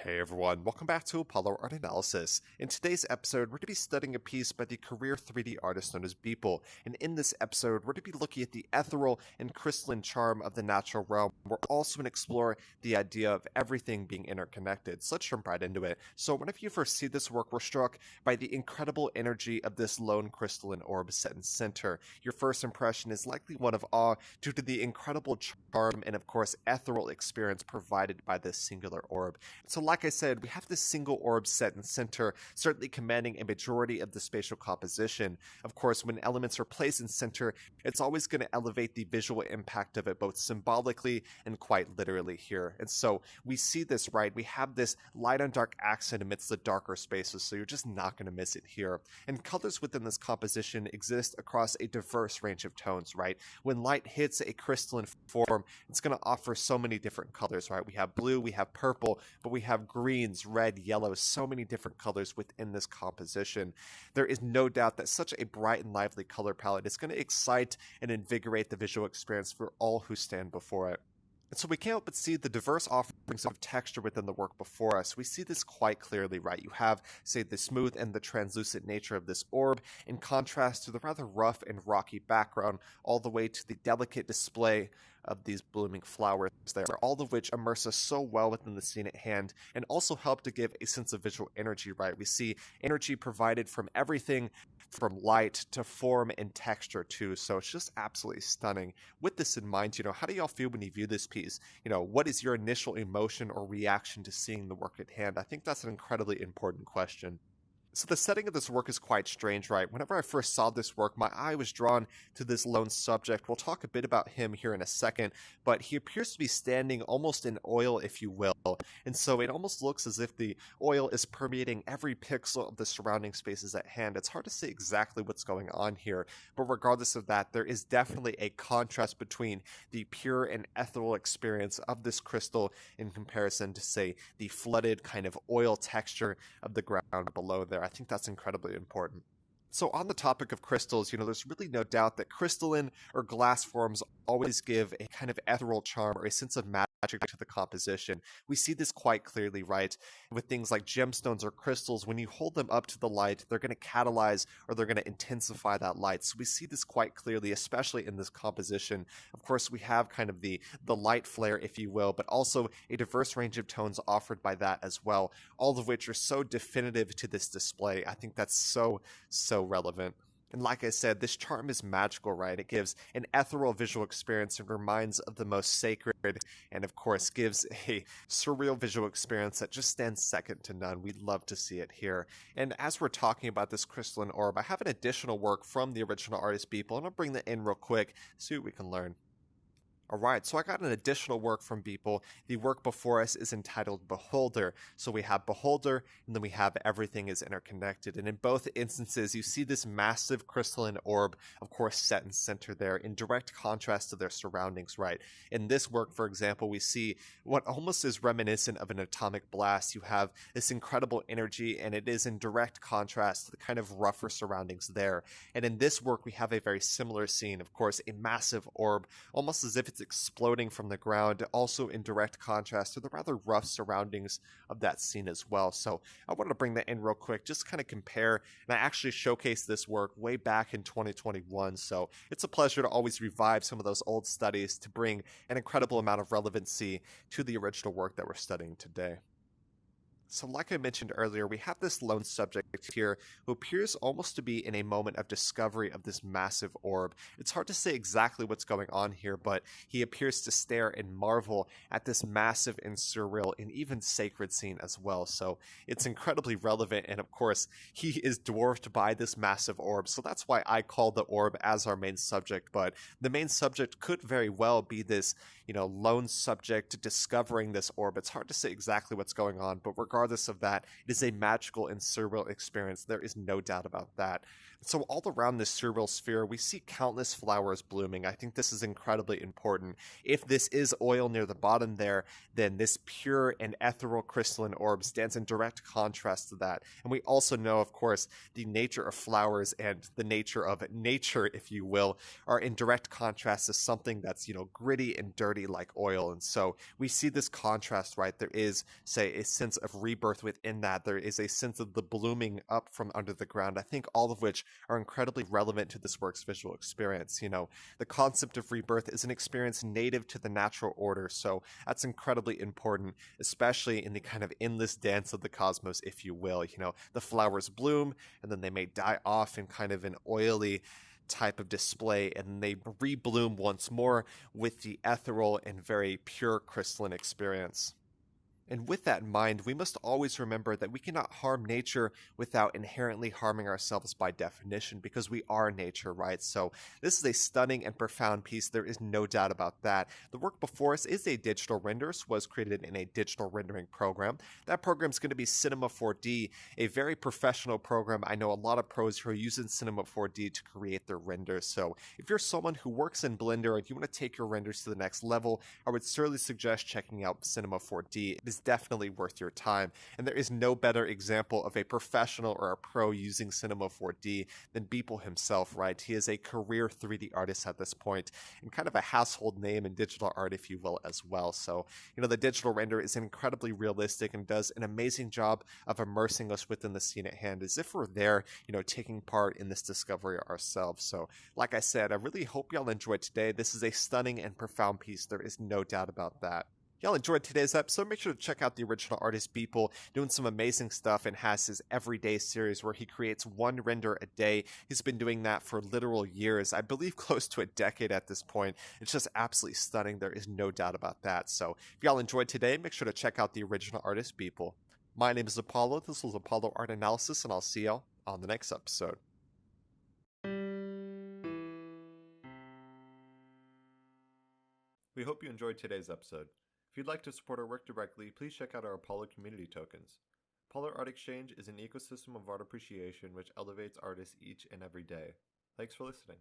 Hey everyone, welcome back to Apollo Art Analysis. In today's episode, we're going to be studying a piece by the career 3D artist known as Beeple. And in this episode, we're going to be looking at the ethereal and crystalline charm of the natural realm. We're also going to explore the idea of everything being interconnected. So let's jump right into it. So whenever you first see this work, we're struck by the incredible energy of this lone crystalline orb set in center. Your first impression is likely one of awe due to the incredible charm and, of course, ethereal experience provided by this singular orb. So like I said, we have this single orb set in center, certainly commanding a majority of the spatial composition. Of course, when elements are placed in center, it's always going to elevate the visual impact of it, both symbolically and quite literally here. And so we see this, right? We have this light on dark accent amidst the darker spaces, so you're just not going to miss it here. And colors within this composition exist across a diverse range of tones, right? When light hits a crystalline form, it's going to offer so many different colors, right? We have blue, we have purple, but we have greens, red, yellow, so many different colors within this composition. There is no doubt that such a bright and lively color palette is going to excite and invigorate the visual experience for all who stand before it. And so we can't help but see the diverse offerings of texture within the work before us. We see this quite clearly, right? You have, say, the smooth and the translucent nature of this orb in contrast to the rather rough and rocky background, all the way to the delicate display of these blooming flowers there, all of which immerse us so well within the scene at hand and also help to give a sense of visual energy, right? We see energy provided from everything from light to form and texture too, so it's just absolutely stunning. With this in mind, how do y'all feel when you view this piece? What is your initial emotion or reaction to seeing the work at hand? I think that's an incredibly important question. So the setting of this work is quite strange, right? Whenever I first saw this work, my eye was drawn to this lone subject. We'll talk a bit about him here in a second, but he appears to be standing almost in oil, if you will. And so it almost looks as if the oil is permeating every pixel of the surrounding spaces at hand. It's hard to say exactly what's going on here, but regardless of that, there is definitely a contrast between the pure and ethereal experience of this crystal in comparison to, say, the flooded kind of oil texture of the ground below there. I think that's incredibly important. So on the topic of crystals, there's really no doubt that crystalline or glass forms always give a kind of ethereal charm or a sense of magic to the composition. We see this quite clearly, right? With things like gemstones or crystals, when you hold them up to the light, they're going to catalyze or they're going to intensify that light. So we see this quite clearly, especially in this composition. Of course, we have kind of the light flare, if you will, but also a diverse range of tones offered by that as well, all of which are so definitive to this display. I think that's so relevant. And like I said, this charm is magical, right? It gives an ethereal visual experience and reminds of the most sacred, and of course gives a surreal visual experience that just stands second to none. We'd love to see it here. And as we're talking about this crystalline orb, I have an additional work from the original artist Beeple, and I'll bring that in real quick, see what we can learn. Alright, so I got an additional work from Beeple. The work before us is entitled Beholder. So we have Beholder, and then we have Everything is Interconnected. And in both instances, you see this massive crystalline orb, of course, set in center there, in direct contrast to their surroundings, right? In this work, for example, we see what almost is reminiscent of an atomic blast. You have this incredible energy, and it is in direct contrast to the kind of rougher surroundings there. And in this work, we have a very similar scene, of course, a massive orb, almost as if it's exploding from the ground, also in direct contrast to the rather rough surroundings of that scene as well. So I wanted to bring that in real quick, just kind of compare, and I actually showcased this work way back in 2021, so it's a pleasure to always revive some of those old studies to bring an incredible amount of relevancy to the original work that we're studying today. So like I mentioned earlier, we have this lone subject here who appears almost to be in a moment of discovery of this massive orb. It's hard to say exactly what's going on here, but he appears to stare and marvel at this massive and surreal and even sacred scene as well. So it's incredibly relevant, and of course, he is dwarfed by this massive orb. So that's why I call the orb as our main subject, but the main subject could very well be this, lone subject discovering this orb. It's hard to say exactly what's going on, but regardless of that, it is a magical and surreal experience. There is no doubt about that. So all around this surreal sphere, we see countless flowers blooming. I think this is incredibly important. If this is oil near the bottom there, then this pure and ethereal crystalline orb stands in direct contrast to that. And we also know, of course, the nature of flowers and the nature of nature, if you will, are in direct contrast to something that's, gritty and dirty like oil. And so we see this contrast, right? There is, say, a sense of rebirth within that. There is a sense of the blooming up from under the ground. I think all of which are incredibly relevant to this work's visual experience. The concept of rebirth is an experience native to the natural order, so that's incredibly important, especially in the kind of endless dance of the cosmos, if you will. The flowers bloom, and then they may die off in kind of an oily type of display, and they rebloom once more with the ethereal and very pure crystalline experience. And with that in mind, we must always remember that we cannot harm nature without inherently harming ourselves by definition, because we are nature, right? So this is a stunning and profound piece. There is no doubt about that. The work before us is a digital render, so was created in a digital rendering program. That program is going to be Cinema 4D, a very professional program. I know a lot of pros who are using Cinema 4D to create their renders. So if you're someone who works in Blender and you want to take your renders to the next level, I would certainly suggest checking out Cinema 4D. It is definitely worth your time, and there is no better example of a professional or a pro using Cinema 4D than Beeple himself, right? He is a career 3D artist at this point, and kind of a household name in digital art, if you will, as well. So, the digital render is incredibly realistic and does an amazing job of immersing us within the scene at hand, as if we're there, taking part in this discovery ourselves. So, like I said, I really hope y'all enjoyed today. This is a stunning and profound piece. There is no doubt about that. Y'all enjoyed today's episode, make sure to check out the original artist Beeple, doing some amazing stuff, and has his everyday series where he creates one render a day. He's been doing that for literal years, I believe close to a decade at this point. It's just absolutely stunning. There is no doubt about that. So if y'all enjoyed today, make sure to check out the original artist Beeple. My name is Apollo. This was Apollo Art Analysis, and I'll see y'all on the next episode. We hope you enjoyed today's episode. If you'd like to support our work directly, please check out our Apollo community tokens. Apollo Art Exchange is an ecosystem of art appreciation which elevates artists each and every day. Thanks for listening.